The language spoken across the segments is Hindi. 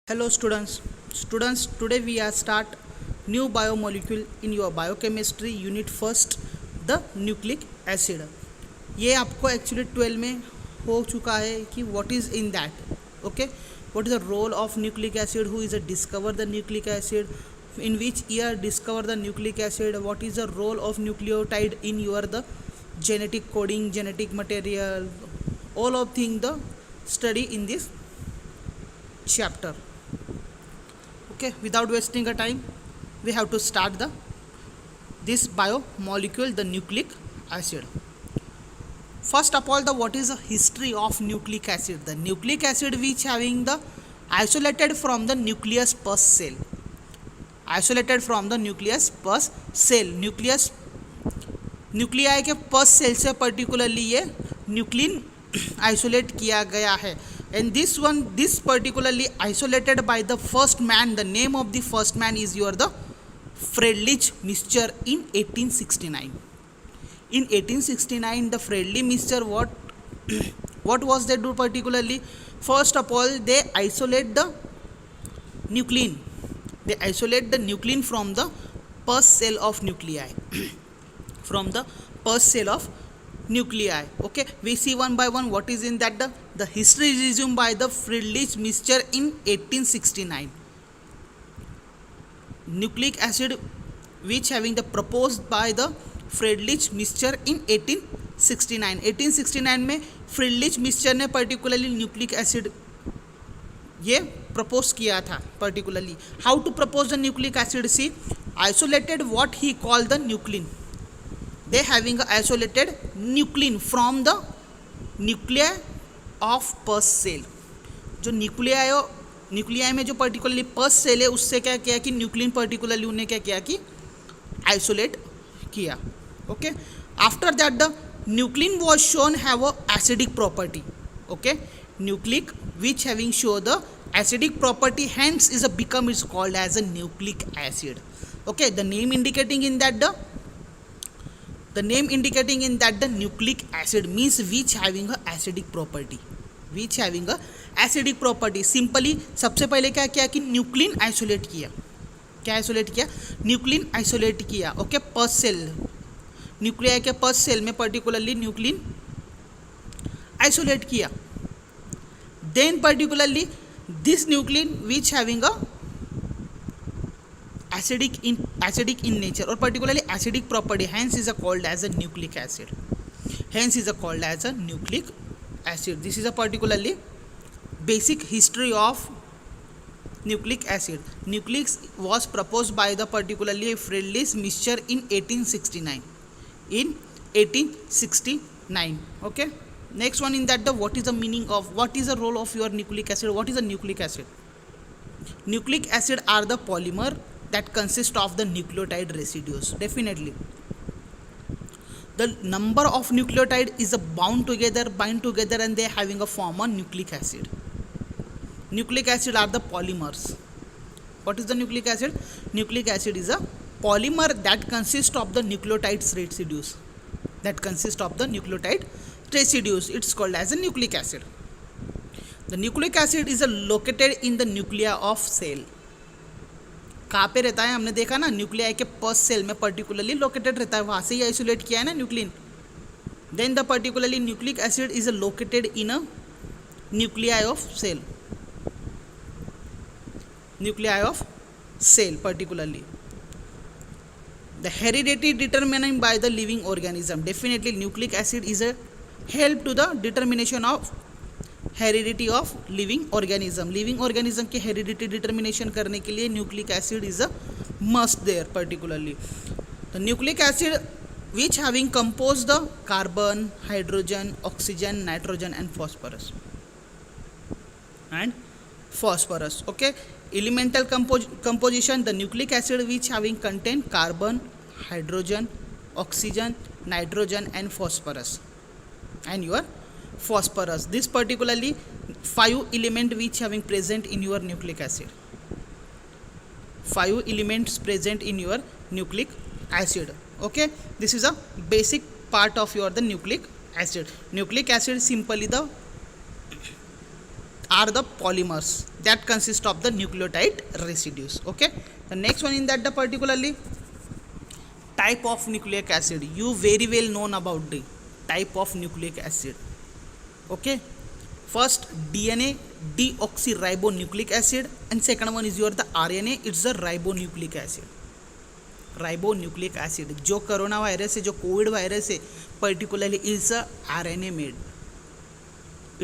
Hello students, today we are start new biomolecule in your biochemistry unit first, the nucleic acid. ये आपको एक्चुअली 12 में हो चुका है कि what is in that, okay, what is the role of nucleic acid, who is a discover the nucleic acid, in which year discover the nucleic acid, what is the role of nucleotide in your the genetic coding, genetic material, all of things the study in this chapter. Okay, without wasting a time, we have to start this biomolecule, the nucleic acid. First of all, the what is the history of nucleic acid? The nucleic acid which having the isolated from the nucleus per cell, isolated from the nucleus per cell, nucleus nuclei के पर्स सेल से पर्टिकुलरली ये न्यूक्लिन आइसोलेट किया गया है. And this particularly isolated by the first man. The name of the first man is the Friedrich Mixture in 1869. In 1869, the Friedrich Mixture, what was they do particularly? First of all, they isolate the nuclein. They isolate the nuclein from the pus cell of nuclei. From the pus cell of nuclei. Okay, we see one by one what is in that. The history is resumed by the Friedrich Mixture in 1869. Nucleic acid which having the proposed by the Friedrich Mixture in 1869. 1869 में Friedrich Mixture ने particularly nucleic acid ये propose किया था. Particularly how to propose the nucleic acid? See, isolated what he called the nuclein. They having a isolated nuclein from the nuclei of pus cell. जो न्यूक्लियाई में जो पर्टिकुलरली पस सेल है उससे क्या किया कि न्यूक्लिन पर्टिकुलरली उन्हें क्या किया कि आइसोलेट किया. Okay, after that the nuclein was shown have a acidic property. Okay, nucleic which having show the acidic property, hence is called as a nucleic acid. Okay, the name indicating in that the nucleic acid means which having a acidic property, simply सबसे पहले क्या किया कि न्यूक्लिन आइसोलेट किया. क्या आइसोलेट किया? न्यूक्लिन आइसोलेट किया. ओके, पस सेल, न्यूक्लियाई के पस सेल में पर्टिकुलरली न्यूक्लिन आइसोलेट किया. Then particularly this nuclein which having a acidic in nature or particularly acidic property, hence is called as a nucleic acid. This is a particularly basic history of nucleic acid. Nucleic was proposed by the particularly Friedrich Mixture in 1869. Okay, next one in that what is the meaning of, what is the role of your nucleic acid? What is a nucleic acid? Nucleic acid are the polymer that consist of the nucleotide residues. Definitely the number of nucleotide is bind together and they having a form of nucleic acid. Nucleic acid are the polymers. What is the nucleic acid? Nucleic acid is a polymer that consists of the nucleotide residues. It's called as a nucleic acid. The nucleic acid is located in the nuclei of cell. कहाँ पे रहता है? हमने देखा ना, न्यूक्लियाई के पस सेल में पर्टिकुलरली लोकेटेड रहता है, वहाँ से ही आइसोलेट किया है ना nuclein. Then the particularly nucleic acid is located in a nuclei of cell particularly. The heredity determining by the living organism. Definitely nucleic acid is a help to the determination of heredity of living organism की हेरिडिटी डिटर्मिनेशन करने के लिए nucleic acid is a must there. Particularly the nucleic acid which having compose the carbon, hydrogen, oxygen, nitrogen and phosphorus. Okay, elemental composition, the nucleic acid which having contain carbon, hydrogen, oxygen, nitrogen and phosphorus. This particularly 5 element which having present in your nucleic acid. 5 elements present in your nucleic acid. Okay, this is a basic part of your the nucleic acid. Nucleic acid simply the are the polymers that consist of the nucleotide residues. Okay, the next one in that the particularly type of nucleic acid. You very well known about the type of nucleic acid. Okay, first DNA, deoxyribonucleic acid, and second one is your the RNA, it's the ribonucleic acid. Ribonucleic acid जो कोरोना वायरस है, जो कोविड वायरस है particularly is a RNA made,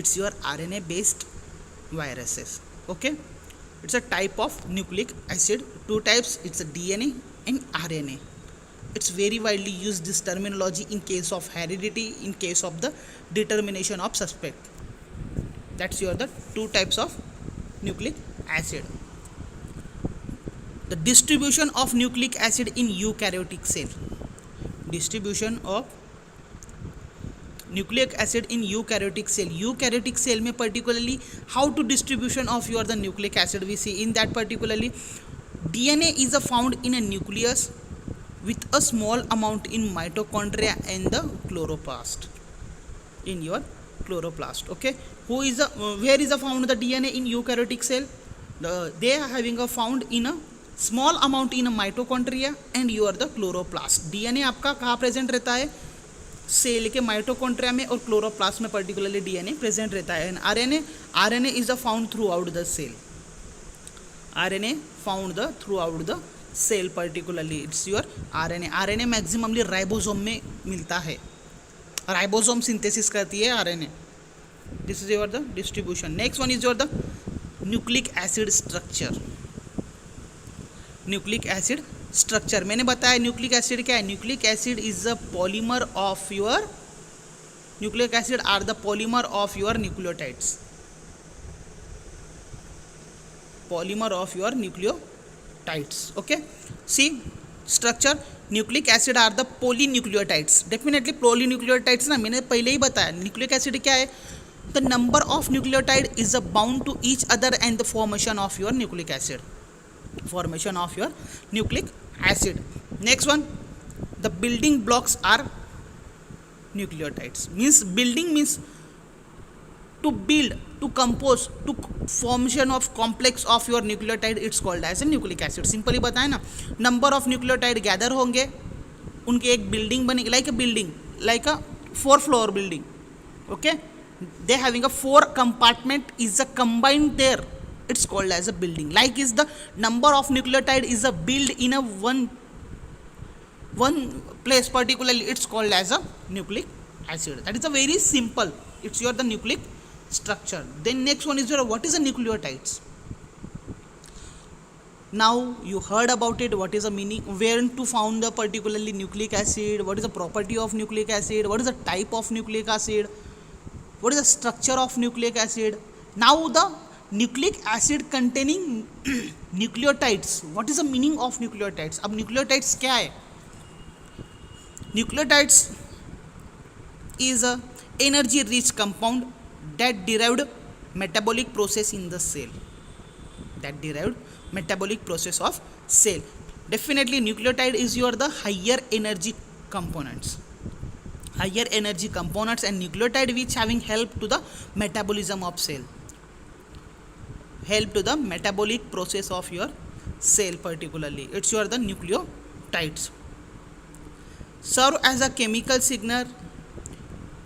it's your RNA based viruses. Okay, it's a type of nucleic acid, two types, it's a DNA and RNA. It's very widely used this terminology in case of heredity, in case of the determination of suspect. That's your the two types of nucleic acid. The distribution of nucleic acid in eukaryotic cell. Distribution of nucleic acid in eukaryotic cell. Eukaryotic cell में particularly how to distribution of your the nucleic acid we see in that particularly DNA is found in a nucleus with a small amount in mitochondria and the chloroplast. In your chloroplast. Okay, who is the where is the found the DNA in eukaryotic cell? They are having a found in a small amount in a mitochondria and your the chloroplast. DNA आपका कहाँ प्रेजेंट रहता है? सेल के माइटोकॉन्ड्रिया में और क्लोरोप्लास्ट में पर्टिकुलरली DNA प्रेजेंट रहता है. And RNA is a found throughout the cell. RNA found the throughout the cell particularly it's your RNA maximumly ribosome में मिलता है. राइबोसोम सिंथेसिस करती है RNA. This is your the distribution. Next one is your the nucleic acid structure. Nucleic acid structure मैंने बताया न्यूक्लिक एसिड क्या है. Nucleic acid is a polymer of your nucleic acid are the polymer of your nucleotides. Polymer of your nucleotides. Okay, see structure. Nucleic acid are the polynucleotides. Definitely polynucleotides ना मैंने पहले ही बताया. न्यूक्लिक एसिड क्या है? The number of nucleotide is a bound to each other and the formation of your nucleic acid. Formation of your nucleic acid. Next one, the building blocks are nucleotides. Means building means to build, to compose, to formation of complex of your nucleotide, it's called as a nucleic acid. Simply बताए ना, number of nucleotide gather होंगे, उनके एक building बनेगी, like a building, like a 4-floor building. Okay, they having a 4 compartment is a combined there, it's called as a building. Like is the number of nucleotide is a build in a one place particularly, it's called as a nucleic acid. That is a very simple, it's your the nucleic structure. Then next one is your what is a nucleotides. Now you heard about it, what is the meaning, where to found the particularly nucleic acid, what is the property of nucleic acid, what is the type of nucleic acid, what is the structure of nucleic acid. Now the nucleic acid containing nucleotides, what is the meaning of nucleotides. अब nucleotides क्या है? Nucleotides is a energy rich compound that derived metabolic process in the cell. That derived metabolic process of cell. Definitely nucleotide is your the higher energy components. Higher energy components and nucleotide which having help to the metabolism of cell. Help to the metabolic process of your cell particularly, it's your the nucleotides. Serve as a chemical signal.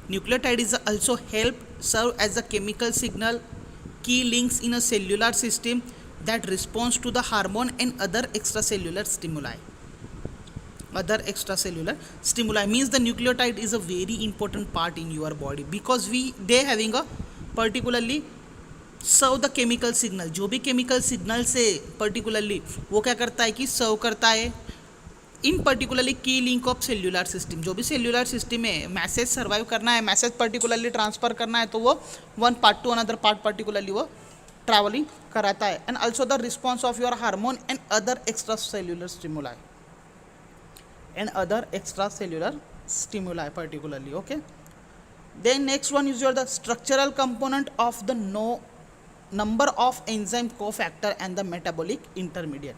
Nucleotide is also help serve as a chemical signal, key links in a cellular system that responds to the hormone and other extracellular stimuli. Other extracellular stimuli means the nucleotide is a very important part in your body because they having a particularly serve the chemical signal. जो भी केमिकल सिग्नल से पर्टिकुलरली वो क्या करता है कि सर्व करता है इन पर्टिकुलरली की लिंक ऑफ सेल्यूलर सिस्टम. जो भी सेल्यूलर सिस्टम में मैसेज सर्वाइव करना है, मैसेज पर्टिकुलरली ट्रांसफर करना है, तो वो one part two another part particularly वो ट्रैवलिंग कराता है. And also the response of your hormone and other extra cellular stimuli particularly. Okay, then next one is your the structural component of the number of enzyme cofactor and the metabolic intermediate.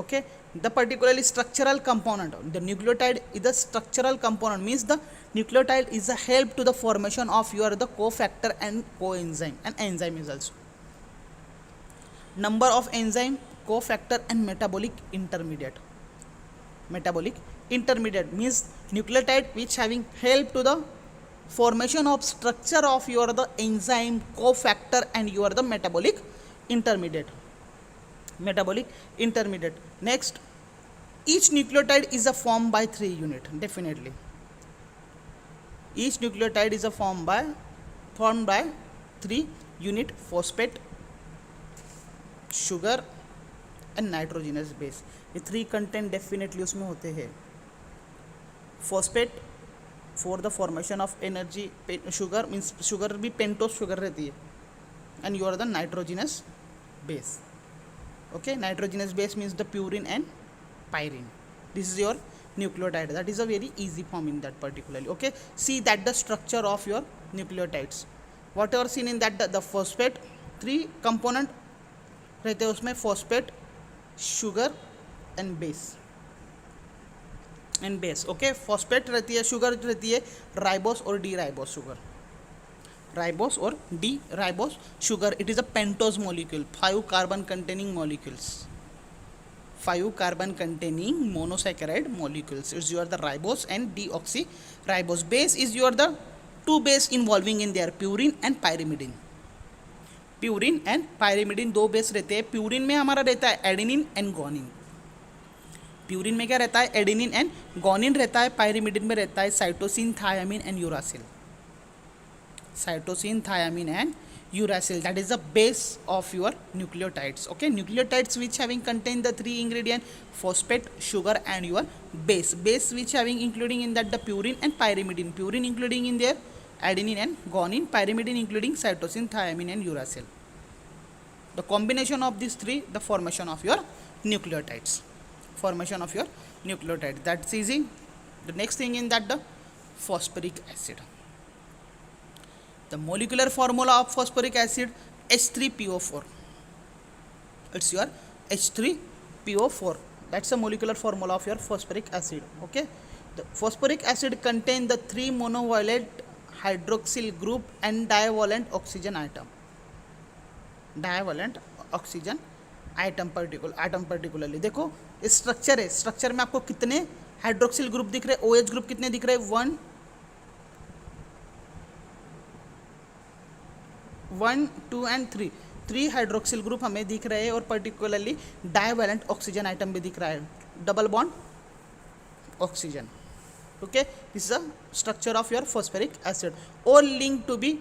Okay, the particularly structural component, the nucleotide is the structural component, means the nucleotide is a help to the formation of your the cofactor and coenzyme, and enzyme is also number of enzyme, cofactor and metabolic intermediate means nucleotide which having help to the formation of structure of your the enzyme, cofactor and your the intermediate metabolic intermediate. Next, each nucleotide is a formed by 3 unit. Definitely each nucleotide is a formed by 3 unit: phosphate, sugar and nitrogenous base. ये 3 कंटेंट डेफिनेटली उसमें होते हैं. Phosphate for the formation of energy, sugar means sugar भी पेंटोस शुगर रहती है, and you are the nitrogenous base. Okay, nitrogenous base means the purine and pyrimidine. This is your nucleotide. That is a very easy form in that particularly. Okay, see that the structure of your nucleotides, whatever seen in that the phosphate 3 component रहते हैं उसमें, phosphate, sugar and base. Okay, phosphate रहती है, sugar रहती है, ribose और D-ribose sugar, ribose और D-ribose sugar. It is a pentose molecule, 5 carbon containing molecules, 5 carbon containing monosaccharide molecules. It's your the ribose and deoxyribose. Base is your the 2 base involving in their purine and pyrimidine. Purine and pyrimidine 2 base रहते हैं. प्यूरिन में हमारा रहता है एडेनिन एंड गोनिन. प्यूरिन में क्या रहता है? एडेनिन एंड गोनिन रहता है. पायरिमिडिन में रहता है cytosine, thymine and uracil. Cytosine, thymine and uracil. That is the base of your nucleotides. Okay, nucleotides which having contain the 3 ingredient: phosphate, sugar and your base. Base which having including in that the purine and pyrimidine. Purine including in there adenine and guanine, pyrimidine including cytosine, thiamine and uracil. The combination of these 3, the formation of your nucleotides. Formation of your nucleotide. That's easy. The next thing in that the phosphoric acid. The molecular formula of phosphoric acid H3PO4. It's your H3PO4. That's the molecular formula of your phosphoric acid. Okay, the phosphoric acid contain the 3 monovalent hydroxyl group and divalent oxygen atom. Divalent oxygen atom particularly. देखो स्ट्रक्चर है, स्ट्रक्चर में आपको कितने हाइड्रोक्सिल ग्रुप दिख रहे हैं? OH ग्रुप कितने दिख रहे हैं? 1, 2 एंड 3 हाइड्रोक्सिल ग्रुप हमें दिख रहे हैं, और पर्टिकुलरली डाइवैलेंट ऑक्सीजन आइटम भी दिख रहा है, double bond oxygen. Okay, this is the structure of your phosphoric acid. All link to be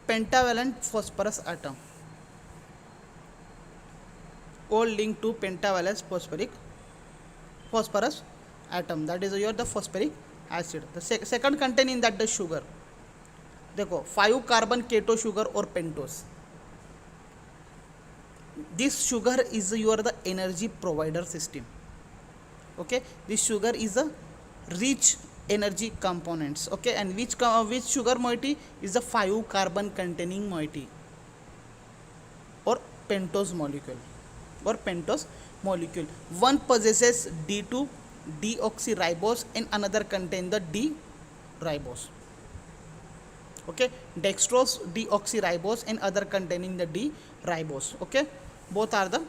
pentavalent phosphorus atom. All link to pentavalent phosphorus atom. That is your the phosphoric acid. The second contain in that the sugar. देखो 5 कार्बन केटो शुगर और pentose. This sugar is your the energy provider system. Okay, this sugar is a rich energy components. Okay, and which sugar moiety is the 5 carbon containing moiety और pentose molecule. One possesses D2 deoxyribose and another contain the D-ribose. Okay, dextrose deoxyribose and other containing the D-ribose. Okay, both are the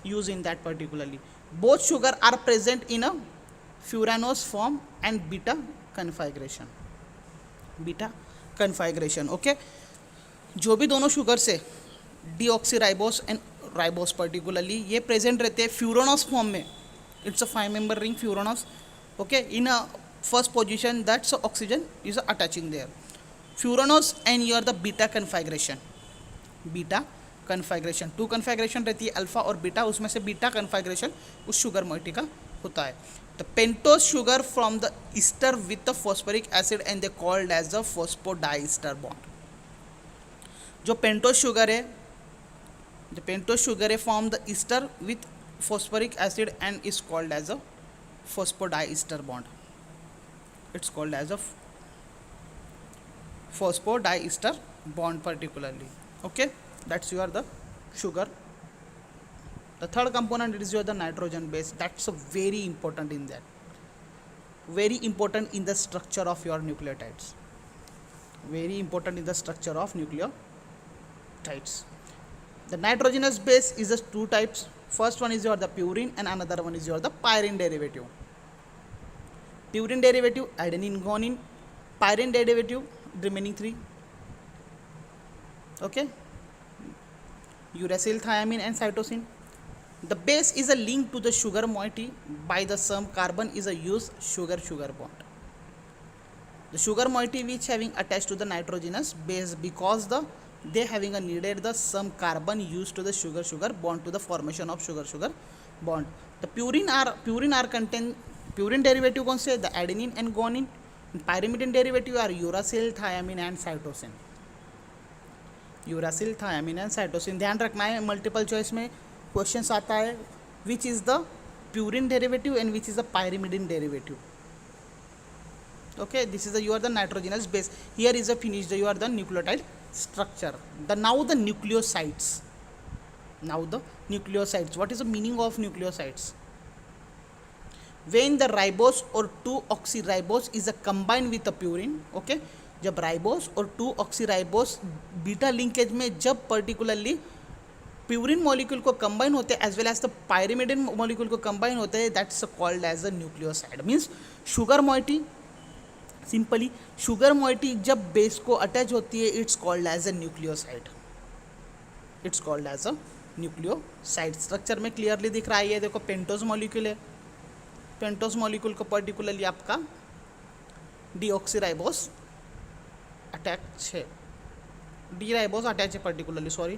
used in that particularly. Both sugar are present in a furanose form and beta configuration. Okay, जो भी दोनों शुगर से डीऑक्सीराइबोस एंड राइबोस पर्टिकुलरली ये प्रेजेंट रहते हैं फ्यूरानोस फॉर्म में. It's a 5 member ring furanose. Okay, in a first position that's oxygen is attaching there. Furanose and your the beta configuration. 2 configuration रहती है, अल्फा और बीटा. उसमें से बीटा कन्फाइग्रेशन उस शुगर मोइटी का होता है. The pentose sugar from the ester with the phosphoric acid and they called as the phosphodiester bond. जो पेंटोस शुगर है, the pentose sugar form the ester with phosphoric acid and is called as a phosphodiester bond. It's called as a phosphodiester bond particularly. Okay, that's your the sugar. The third component is your the nitrogen base. That's a very important in that. very important in the structure of your nucleotides, very important in the structure of nucleotides. The nitrogenous base is the two types. First one is your the purine and another one is your the pyrene derivative. Purine derivative adenine guanine, pyrene derivative remaining three. Okay, uracil, thiamine and cytosine. The base is a link to the sugar moiety by the some carbon is a use sugar bond. The sugar moiety which having attached to the nitrogenous base because they having a needed the some carbon used to the sugar bond to the formation of sugar bond. The purine are contain purine derivative कौन से the adenine and guanine. Pyrimidine derivative are uracil, thiamine and cytosine. Uracil, thiamine and cytosine. ध्यान रखना है मल्टीपल चॉइस में क्वेश्चंस आता है which is the purine derivative and which is the pyrimidine derivative. Okay, this is you are the nitrogenous base. Here is a finished you are the nucleotide structure. Now the nucleosides. What is the meaning of nucleosides? When the ribose or 2-oxyribose is a combined with the purine. Okay, जब राइबोस और 2-oxyribose बीटा लिंकेज में जब पर्टिकुलरली प्यूरिन मॉलिक्यूल को कंबाइन होते हैं as well as the pyrimidine molecule को कंबाइन होते हैं, that's called as a nucleoside. Means sugar moiety, simply sugar moiety जब बेस को अटैच होती है it's called as a nucleoside. It's called as a nucleoside. Structure में क्लियरली दिख रहा है. ये देखो पेंटोज मॉलिक्यूल है. पेंटोज मॉलिक्यूल को पर्टिकुलरली आपका डीऑक्सीराइबोस अटैच है. डी राइबोस अटैच है particularly, sorry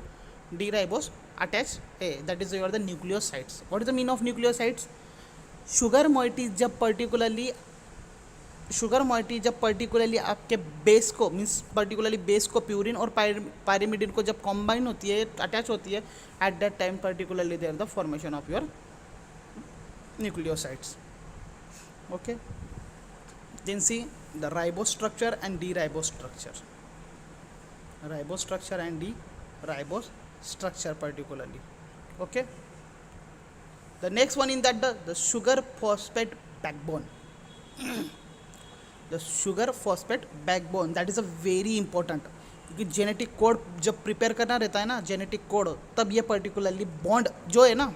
D ribose attach है. That is your the nucleosides. What is the mean of nucleosides? Sugar moiety जब पर्टिकुलरली आपके बेस को मीन्स पर्टिकुलरली बेस को प्यूरिन और पायरिमिडिन को जब कॉम्बाइन होती है अटैच होती है at that time particularly there the formation of your nucleosides. Okay, then see the ribose structure and d-ribose structure. Ribose structure and d-ribose structure particularly. Okay, the next one in that the sugar phosphate backbone. The sugar phosphate backbone, that is a very important, क्योंकि जेनेटिक कोड जब प्रिपेयर करना रहता है ना जेनेटिक कोड, तब ये पर्टिकुलरली बॉन्ड जो है ना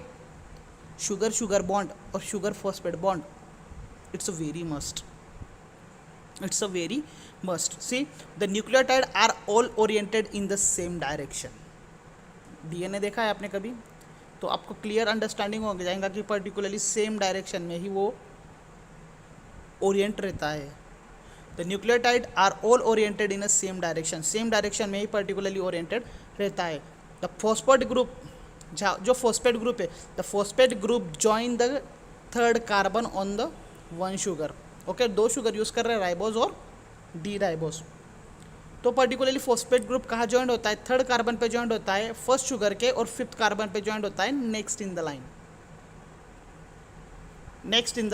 शुगर बॉन्ड और sugar phosphate bond, it's a very must. It's a very must. See, the nucleotide are all oriented in the same direction. DNA देखा है आपने कभी, तो आपको क्लियर अंडरस्टैंडिंग हो जाएगा कि पर्टिकुलरली सेम डायरेक्शन में ही वो ओरिएंट रहता है. The nucleotide are all oriented in a same direction में ही पर्टिकुलरली ओरिएंटेड रहता है. द फॉस्फेट ग्रुप, जो फॉस्फेट ग्रुप है, the phosphate group join the third carbon on the one sugar. Okay, दो शुगर यूज़ कर रहे हैं राइबोस और डी राइबोस. तो पर्टिकुलरली फॉस्फेट ग्रुप कहाँ ज्वाइंट होता है? थर्ड कार्बन पे ज्वाइंट होता है फर्स्ट शुगर के, और फिफ्थ कार्बन पे ज्वाइंट होता है next in the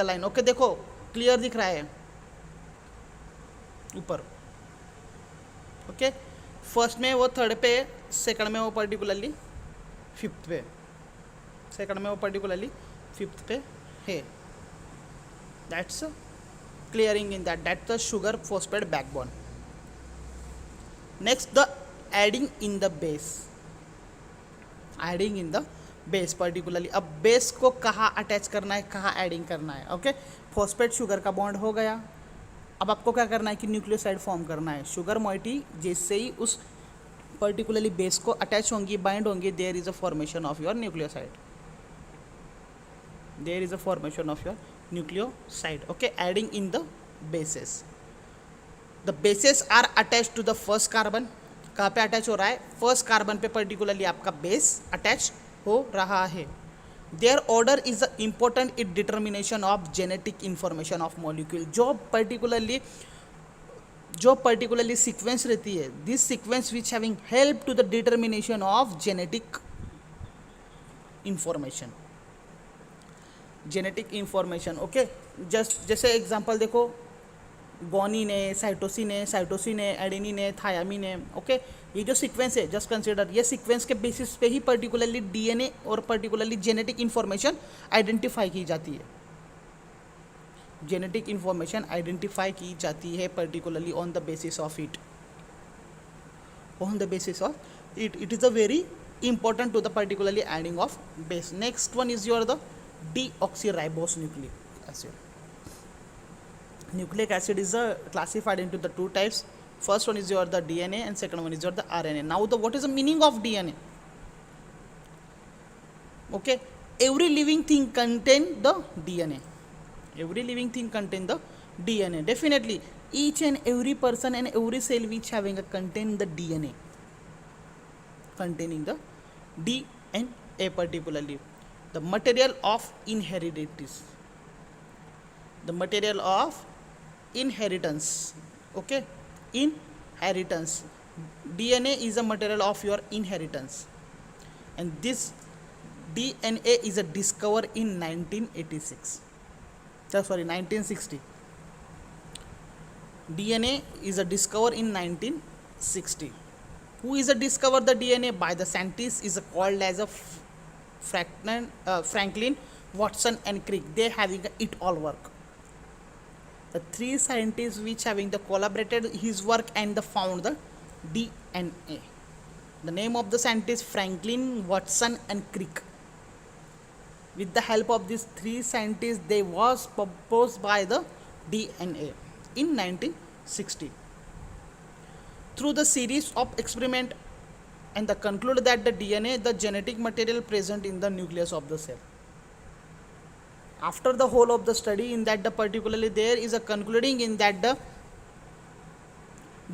line. Okay, देखो क्लियर दिख रहा है ऊपर. ओके, फर्स्ट में वो थर्ड पे, सेकंड में वो पर्टिकुलरली फिफ्थ पे, है. That's clearing in that's the sugar phosphate backbone. Next, the adding in the base particularly. अब बेस को कहाँ अटैच करना है, कहाँ एडिंग करना है. ओके, फॉस्फेट शुगर का बॉन्ड हो गया. अब आपको क्या करना है कि न्यूक्लियोसाइड फॉर्म करना है. शुगर मॉइटी जैसे ही उस पर्टिकुलरली बेस को अटैच होंगी, बाइंड होंगी, there is a formation of your nucleoside. nucleoside. Okay, adding in the bases. The bases are attached to the first carbon. कहाँ पे अटैच हो रहा है? फर्स्ट कार्बन पे पर्टिकुलरली आपका बेस अटैच हो रहा है. Their order is important in determination of genetic information of molecule. जो पर्टिकुलरली सीक्वेंस रहती है, this sequence which having help to the determination of genetic information. Okay, जैसे एग्जांपल देखो, गोनिन है, साइटोसिन है, एडेनिन है, थायामीन है. ओके, ये जो सीक्वेंस है जस्ट कंसिडर, ये सीक्वेंस के बेसिस पे ही पर्टिकुलरली डीएनए और पर्टिकुलरली जेनेटिक इंफॉर्मेशन आइडेंटिफाई की जाती है. जेनेटिक इंफॉर्मेशन आइडेंटिफाई की जाती है particularly on the basis of it, on the basis of it is a very important to the particularly adding of base. Next one is your the deoxyribose nucleic acid. Nucleic acid is classified into the two types. First one is your the DNA and second one is your the RNA. Now the what is the meaning of DNA? Okay, every living thing contain the DNA. Every living thing contain the DNA. Definitely each and every person and every cell which having a contain the DNA, containing the DNA particularly, the material of inheritance, the material of inheritance. Okay, inheritance, DNA is a material of your inheritance, and this DNA is a discovered in 1986, sorry 1960. DNA is a discovered in 1960. Who is a discovered the DNA? By the scientists is called as a Franklin, Watson and Crick. They having it all work. The three scientists which having the collaborated his work and the found the DNA. The name of the scientists Franklin, Watson and Crick. With the help of these three scientists, they was proposed by the DNA in 1960 through the series of experiment, and the conclude that the DNA, the genetic material present in the nucleus of the cell. After the whole of the study, in that the particularly there is a concluding in that the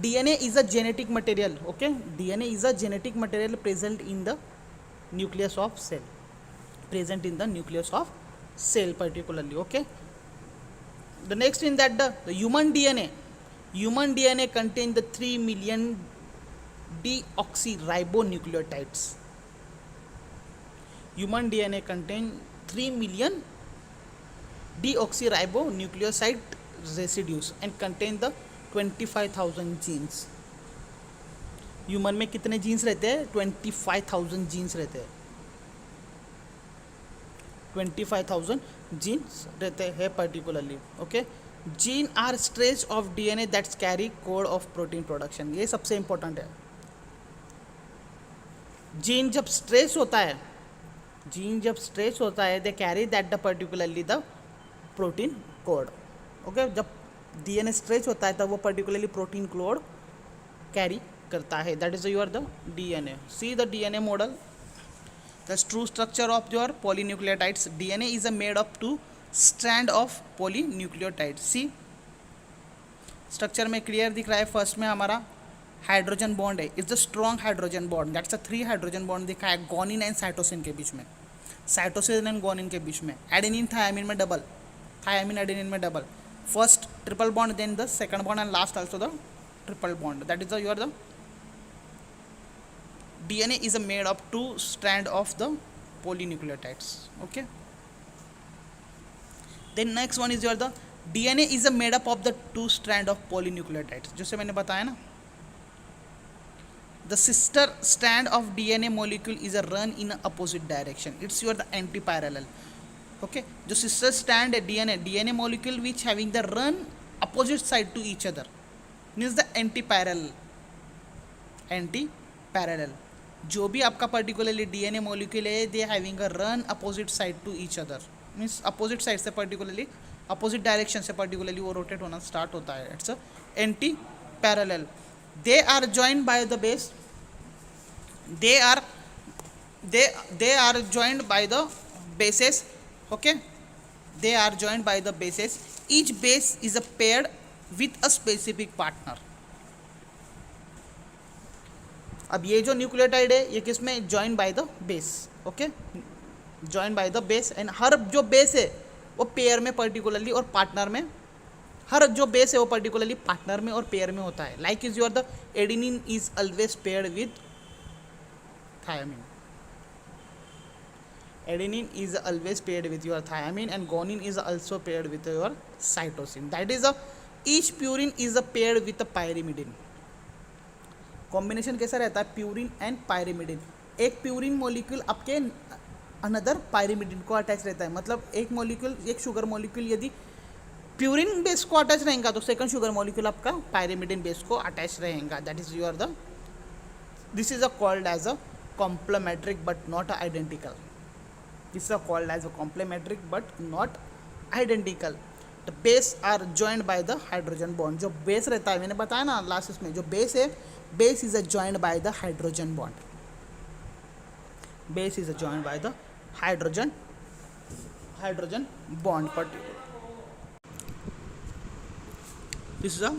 DNA is a genetic material. Okay, DNA is a genetic material present in the nucleus of cell, present in the nucleus of cell particularly. Okay, the next in that the human DNA contain the 3 million deoxyribonucleotides. Human DNA contain 3 million deoxyribonucleoside residues and contain the 25,000 genes. Human में कितने जीन्स रहते हैं? 25,000 जीन्स रहते हैं. 25,000 जीन्स रहते हैं particularly. Okay, gene are stretch of DNA that's carry code of protein production. ये सबसे इंपॉर्टेंट है. जीन जब स्ट्रेच होता है they carry that the particularly the protein code. Okay, जब DNA स्ट्रेच होता है तब वो पर्टिकुलरली प्रोटीन कोड कैरी करता है. That is your the DNA. See the DNA model. The true structure of your polynucleotides. DNA is made of 2 strand of polynucleotides. See, structure में क्लियर दिख रहा है. फर्स्ट में हमारा हाइड्रोजन बॉन्ड है. It's the strong hydrogen bond. That's a 3 hydrogen bond दिखा है गोनिन एंड साइटोसिन के बीच में, साइटोसिन एंड गोनिन के बीच में. एडेनिन थायामिन में डबल, थायामिन एडेनिन में double. First triple bond, then the second bond and last also the triple bond. That is your the DNA is made of 2 strand of the polynucleotides. Okay, then next one is your the DNA is made up of the 2 strand of polynucleotides. जैसे मैंने बताया ना, the sister strand of DNA molecule is a run in a opposite direction. It's your the anti-parallel. Okay, जो sister strand है DNA molecule which having the run opposite side to each other means the anti-parallel. जो भी आपका पर्टिकुलरली DNA मॉलिक्यूल है they having a run opposite side to each other. Means opposite side से पर्टिकुलरली अपोजिट डायरेक्शन से पर्टिकुलरली वो रोटेट होना स्टार्ट होता है. It's a antiparallel. They are joined by the base. They are joined by the bases. Okay, they are joined by the bases. Each base is a paired with a specific partner. अब ये जो न्यूक्लियोटाइड है ये किस में? Join by the base. Okay, join by the base. And हर जो बेस है वो पेयर में पर्टिकुलरली और पार्टनर में, हर जो बेस है वो पर्टिकुलरली पार्टनर में और पेयर में होता है. Like is your the adenine is always paired with thiamine. Adenine is always paired with your thiamine and गोनिन is also paired with your cytosine. That is a each purine is a paired with a pyrimidine. Combination कैसा रहता है? Purine and pyrimidine. एक प्यूरिन मॉलिक्यूल आपके अनदर पायरिमिडिन को अटैच रहता है. मतलब एक मॉलिक्यूल, एक शुगर मॉलिक्यूल यदि प्यूरिन बेस को अटैच रहेगा तो सेकंड शुगर मॉलिक्यूल आपका पायरिमिडिन बेस को अटैच रहेगा. That is your the this is called as a complementary but not identical. This is called as a complementary but not identical. The base are joined by the hydrogen bond. जो बेस रहता है मैंने बताया ना लास्ट इसमें, जो बेस है base is joined by the hydrogen bond. Base is joined by the hydrogen bond particular. This is a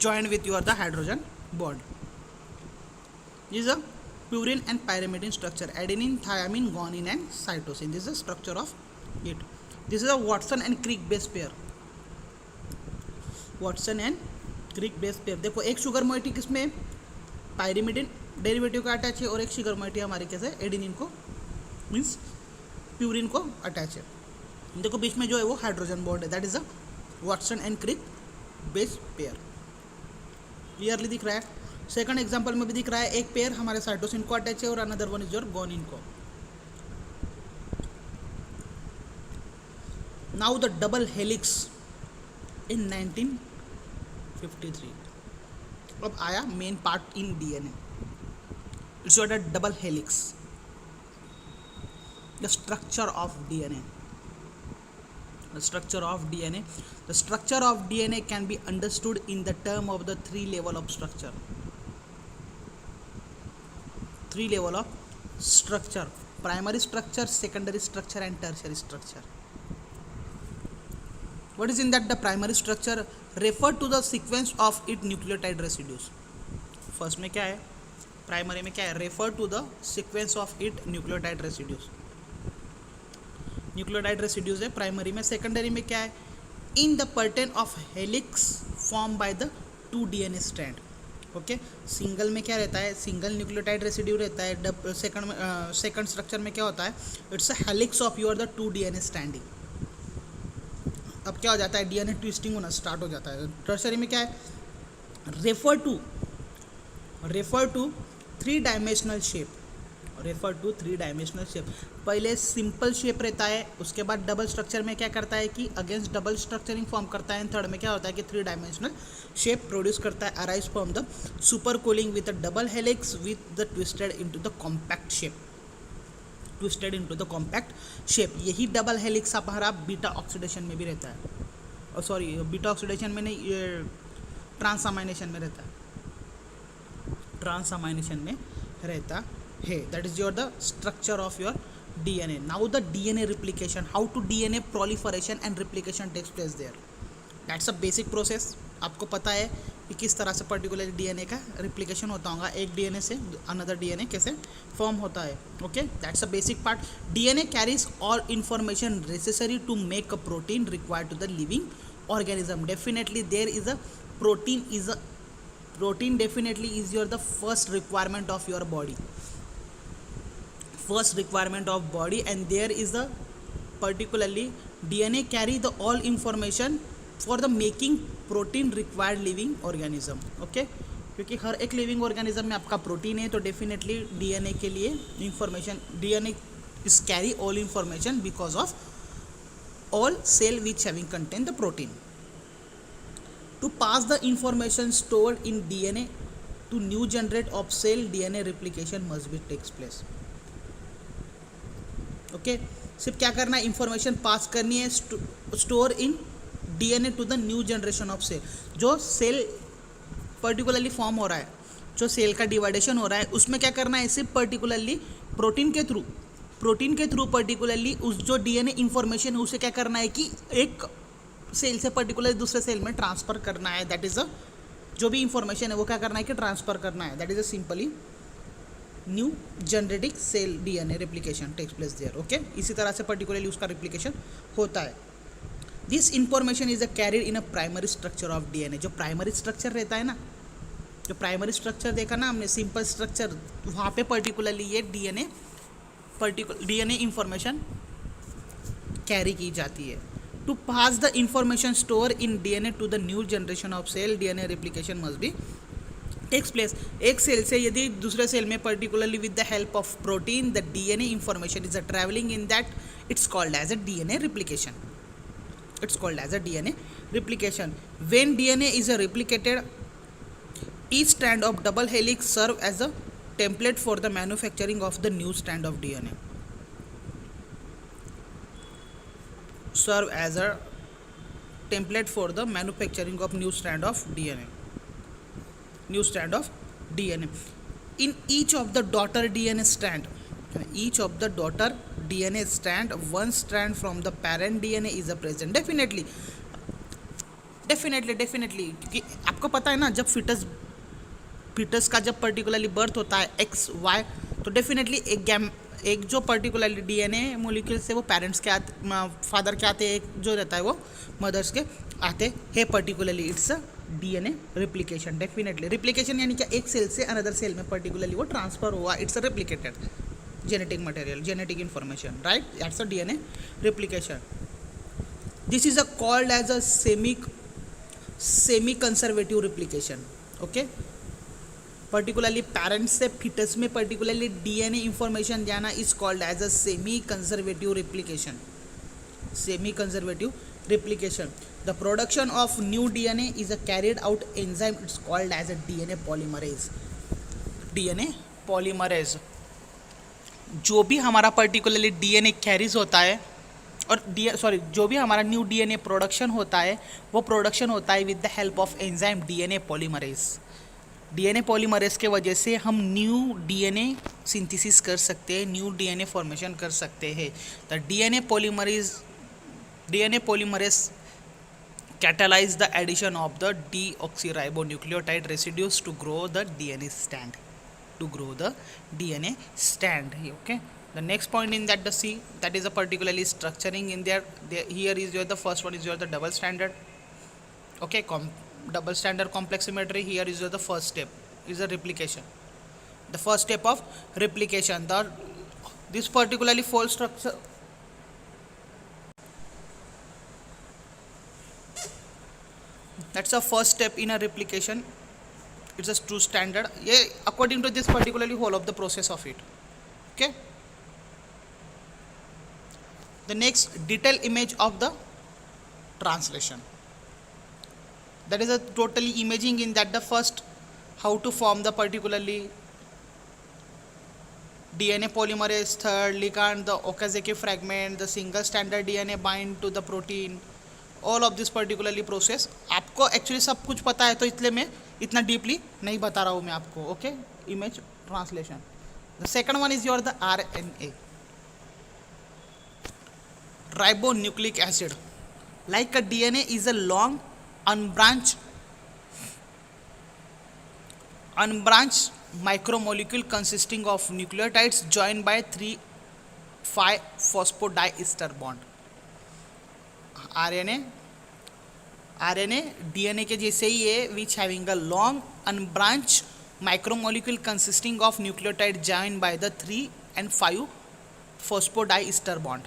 joined with your the hydrogen bond. This is a purine and pyrimidine structure. Adenine, thymine, guanine and cytosine. This is the structure of it. This is a Watson and Crick base pair. Watson and Crick base pair. देखो एक शुगर मोइटी किसमें पायरिमिडिन डेरिवेटिव का अटैच है और एक शुगर मोइटी हमारे कैसे एडेनिन को मीन्स प्यूरिन को अटैच है. देखो बीच में जो है वो हाइड्रोजन बॉन्ड है. That is a Watson and Crick base pair. Clearly दिख रहा है. सेकंड एग्जांपल में भी दिख रहा है. एक पेयर हमारे साइटोसिन को अटैच है और अनदर वन इज योर गोनिन को. नाउ द डबल हेलिक्स इन 1953. अब आया main part in DNA. It's your the double helix. The structure of DNA. The structure of DNA. The structure of DNA can be understood in the term of the three level of structure. Three level of structure: primary structure, secondary structure, and tertiary structure. What is in that? The primary structure refer to the sequence of its nucleotide residues. First में क्या है? Primary में क्या है? Refer to the sequence of its nucleotide residues. Nucleotide residues है प्राइमरी में. सेकेंडरी में क्या है? In the pertain of helix form by the 2 DNA strand. Okay. Single में क्या रहता है? सिंगल न्यूक्लियोटाइड रेसिड्यू रहता है. सेकंड स्ट्रक्चर में क्या होता है? It's a helix of your the 2 DNA stranding. अब क्या हो जाता है? डीएनए ट्विस्टिंग होना स्टार्ट हो जाता है. टर्शरी में क्या है? Refer to 3 dimensional shape. Refer to 3 dimensional shape. पहले सिंपल शेप रहता है, उसके बाद डबल स्ट्रक्चर में क्या करता है कि अगेंस्ट डबल स्ट्रक्चरिंग फॉर्म करता है. थर्ड में क्या होता है कि 3 डायमेंशनल शेप प्रोड्यूस करता है. Arise from the super cooling with a double helix with the twisted into the compact shape. Twisted into the compact shape. यही डबल हेलिक्स हमारा बीटा ऑक्सीडेशन में भी रहता है. सॉरी, बीटा ऑक्सीडेशन में नहीं, ये ट्रांसअमाइनेशन में रहता है. ट्रांसअमाइनेशन में रहता है. That is your the structure of your DNA. Now the DNA replication, how to DNA proliferation and replication takes place there. That's a basic process. आपको पता है कि किस तरह से पर्टिकुलर DNA का रिप्लिकेशन होता होगा. एक DNA से अनदर DNA कैसे फॉर्म होता है. Okay, that's a basic part. DNA carries all information necessary to make a protein required to the living organism. Definitely there is a protein definitely is your the first requirement of your body. First requirement of body, and there is the particularly DNA carry the all information for the making protein required living organism. Okay, क्योंकि हर एक लिविंग ऑर्गेनिज्म में आपका प्रोटीन है तो डेफिनेटली डीएनए के लिए information, DNA is carry all information because of all cell which having contain the protein. To pass the information stored in DNA to new generate of cell, DNA replication must be takes place. Okay, सिर्फ क्या करना है? इंफॉर्मेशन पास करनी है store in DNA to the new generation of cell. जो सेल पर्टिकुलरली फॉर्म हो रहा है, जो सेल का डिवाइडेशन हो रहा है, उसमें क्या करना है? सिर्फ पर्टिकुलरली प्रोटीन के थ्रू पर्टिकुलरली उस जो डीएनए इंफॉर्मेशन है उसे क्या करना है कि एक सेल से पर्टिकुलर दूसरे सेल में ट्रांसफ़र करना है. दैट इज़ अ जो भी इंफॉर्मेशन है वो क्या करना है कि ट्रांसफ़र करना है. That is a simply new genetic cell DNA replication takes place there. Okay, इसी तरह से पर्टिकुलरली उसका रेप्लिकेशन होता है. This information is a carried in a primary structure of DNA. जो प्राइमरी स्ट्रक्चर रहता है ना, जो प्राइमरी स्ट्रक्चर देखा ना हमने, सिंपल स्ट्रक्चर, वहाँ पे पर्टिकुलरली ये डीएनए इंफॉर्मेशन कैरी की जाती है. To pass the information store in DNA to the new generation of cell, DNA replication must be takes place. एक सेल से यदि दूसरे सेल में particularly with the help of protein the DNA information is a travelling in that, it's called as a DNA replication. It's called as a DNA replication. When DNA is replicated, each strand of double helix serve as a template for the manufacturing of the new strand of DNA. Serve as a template for the manufacturing of new strand of DNA. New strand of DNA. In each of the daughter DNA strand, one strand from the parent DNA is a present. Definitely क्योंकि आपको पता है ना, जब फिटस का जब पर्टिकुलरली बर्थ होता है एक्स वाई, तो डेफिनेटली एक जो पर्टिकुलरली डीएनए मोलिक्यूल से वो पेरेंट्स के आते, फादर के आते, एक जो रहता है वो मदर्स के आते है particularly. It's DNA replication. Definitely replication यानी क्या, एक सेल से अनदर सेल में पर्टिकुलरली वो ट्रांसफर हुआ. It's a replicated genetic material, genetic information, right. That's a DNA replication. This is a called as a semi conservative replication. Okay, particularly parents से फिटस में पर्टिकुलरली डीएनए इंफॉर्मेशन जाना is called as a semi conservative replication. Semi conservative replication. The production of new DNA is a carried out enzyme. It's called as a DNA polymerase. DNA polymerase. जो भी हमारा पर्टिकुलरली डीएनए कैरीज होता है, और जो भी हमारा न्यू डीएनए प्रोडक्शन होता है, वो प्रोडक्शन होता है with the help of enzyme DNA polymerase. DNA polymerase के वजह से हम न्यू डीएनए सिंथेसिस कर सकते हैं, न्यू डीएनए फॉर्मेशन कर सकते हैं. The DNA polymerase catalyze the addition of the deoxyribonucleotide residues to grow the DNA strand. Okay. The next point in that, the C, that is a particularly structuring in there. Here is the first one is the double standard. Okay, double standard complex symmetry. Here is the first step is a replication. The first step of replication. This particularly fold structure. That's the first step in a replication. It's a true standard. Yeah, according to this particularly whole of the process of it. Okay. The next, detailed image of the translation. That is a totally imaging in that the first how to form the particularly DNA polymerase, third ligand, the Okazaki fragment, the single standard DNA bind to the protein. All of this particularly process आपको एक्चुअली सब कुछ पता है, तो इसलिए मैं इतना डीपली नहीं बता रहा हूँ मैं आपको. Okay, image translation. The second one is your the RNA, ribonucleic acid. Like a DNA is a long unbranched micromolecule consisting of nucleotides joined by 3,5-phosphodiester bond. RNA DNA के जैसे ही है, which having a long unbranched micromolecule consisting of nucleotide joined by the 3 and 5 phosphodiester bond.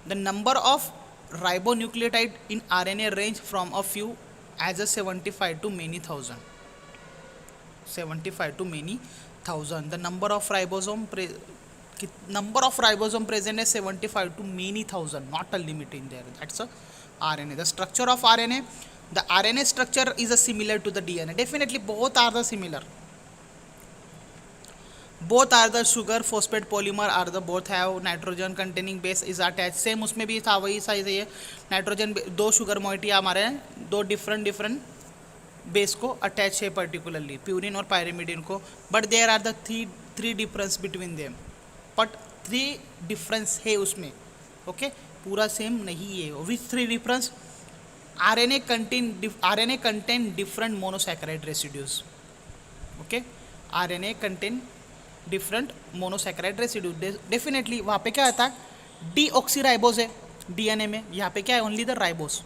The number of ribonucleotide in RNA range from a few as a 75 to many thousand. The number of ribosome present is 75 to many thousand, not a limit in there. That's a RNA. The structure of RNA, the RNA structure is similar to the DNA. Definitely both are the similar. Both are the sugar phosphate polymer are the both have nitrogen containing base is attached. Same उसमें भी था वही साइज है. नाइट्रोजन दो शुगर मोइटी हमारे दो डिफरेंट बेस को अटैच है पर्टिकुलरली प्यूरिन और पायरिमिडिन को. But there are the three difference between them. But 3 difference है उसमें. ओके, पूरा सेम नहीं है. Which 3 difference? RNA contain different monosaccharide residues. Okay, RNA contain different monosaccharide residues. Definitely वहाँ पे क्या आता है, डीऑक्सीराइबोस है DNA में. यहाँ पे क्या है, only the ribose.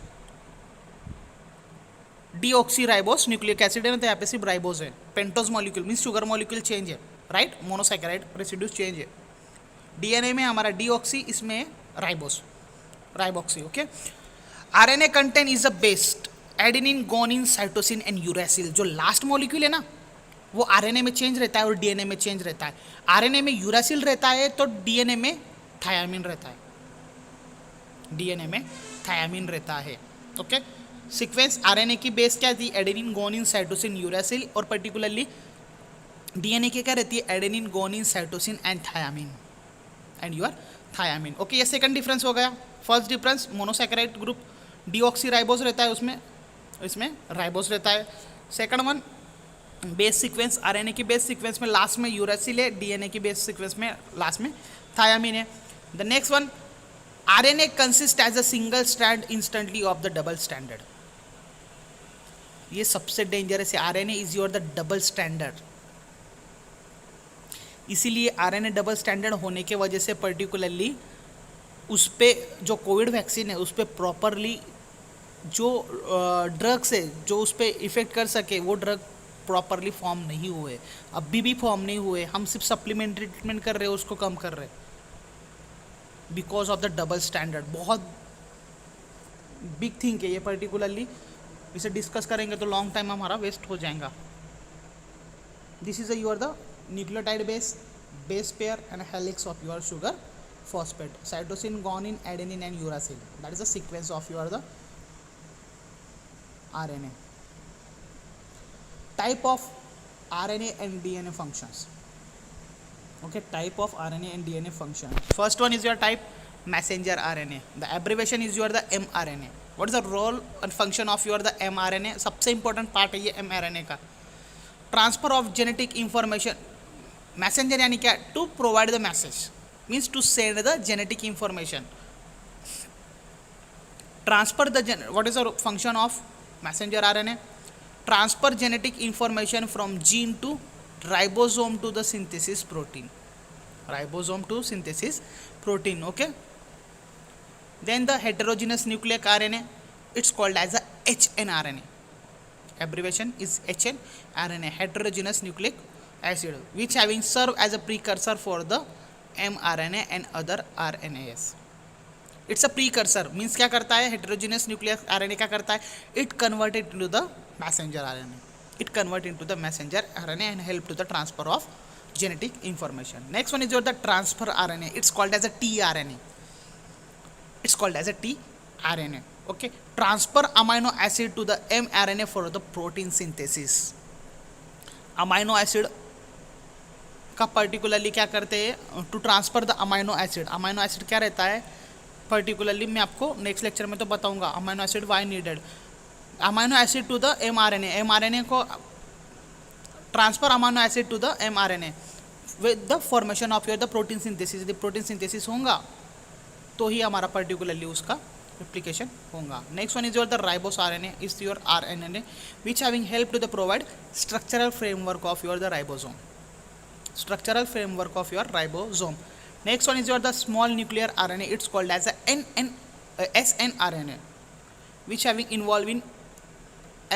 Deoxyribose nucleic acid है ना, तो यहाँ पे सिर्फ राइबोस है. Pentose molecule means sugar molecule change है, राइट. मोनोसैकेराइड रेसिड्यूज चेंज है. DNA में हमारा डीऑक्सी, इसमें राइबोक्सी. Okay. RNA content is a based adenine, guanine, cytosine and uracil. जो लास्ट मॉलिक्यूल है ना, वो RNA में चेंज रहता है और DNA में चेंज रहता है. RNA में यूरासिल रहता है तो DNA में थायामिन रहता है. डीएनए में थायामीन रहता है। ओके, सीक्वेंस आरएनए की बेस क्या थी? एडेनिन, गोनिन, साइटोसिन, यूरासिल, और पर्टिकुलरली डीएनए की क्या रहती है? Adenine, guanine, cytosine and thiamine, and your thiamine. Okay, ये सेकंड डिफरेंस हो गया। First difference, monosaccharide group deoxyribose रहता है उसमें, इसमें राइबोज रहता है। Second one, base sequence RNA की बेस सीक्वेंस में लास्ट में यूरासिल है, डीएनए की बेस सीक्वेंस में लास्ट में थायामीन है। The next one, RNA consist as a single strand instantly of the double standard. ये सबसे डेंजरस है, RNA is your the double standard. इसीलिए आरएनए डबल स्टैंडर्ड होने के वजह से पर्टिकुलरली उस पर जो कोविड वैक्सीन है उस पर प्रॉपरली जो ड्रग्स है जो उस पर इफेक्ट कर सके वो ड्रग प्रॉपरली फॉर्म नहीं हुए, अभी भी फॉर्म नहीं हुए। हम सिर्फ सप्लीमेंट्री ट्रीटमेंट कर रहे हैं, उसको कम कर रहे हैं because of the double standard. बहुत बिग थिंग है ये, पर्टिकुलरली इसे डिस्कस करेंगे तो लॉन्ग टाइम हमारा वेस्ट हो जाएगा। This is your the nucleotide base pair and helix of your sugar phosphate, cytosine, guanine, adenine and uracil. That is the sequence of your the RNA. Type of RNA and DNA functions. Okay, type of RNA and DNA function. First one is your type messenger RNA. The abbreviation is your the mRNA. What is the role and function of your the mRNA? सबसे important part है ये mRNA का। Transfer of genetic information. Messenger यानी क्या? To provide the message. Means to send the genetic information. Transfer the what is the function of messenger RNA? Transfer genetic information from gene to ribosome to the synthesis protein. Ribosome to synthesis protein. Okay. Then the heterogeneous nucleic RNA, it's called as a hnRNA. Abbreviation is hnRNA, heterogeneous nucleic acid, which having served as a precursor for the mRNA and other RNAs. It's a precursor, means क्या करता है? heterogeneous nucleic RNA क्या करता है? It converted into the messenger RNA. It convert into the messenger RNA and help to the transfer of genetic information. Next one is your the transfer RNA. It's called as a tRNA. It's called as a tRNA. Okay, transfer amino acid to the mRNA for the protein synthesis. Amino acid का पर्टिकुलरली क्या करते हैं? To transfer the amino acid. Amino acid क्या रहता है पर्टिकुलरली? मैं आपको नेक्स्ट लेक्चर में तो बताऊंगा amino acid why needed. Amino acid to the mRNA, mRNA को transfer amino acid to the mRNA with the formation of your the protein synthesis. यदि प्रोटीन सिंथेसिस होगा तो ही हमारा पर्टिकुलरली उसका replication होगा। Next one is your the ribose RNA, is your RNA which having help to the provide structural framework of your the ribosome. Structural framework of your ribosome. Next one is your the small nuclear RNA. It's called as a snRNA, which having involved in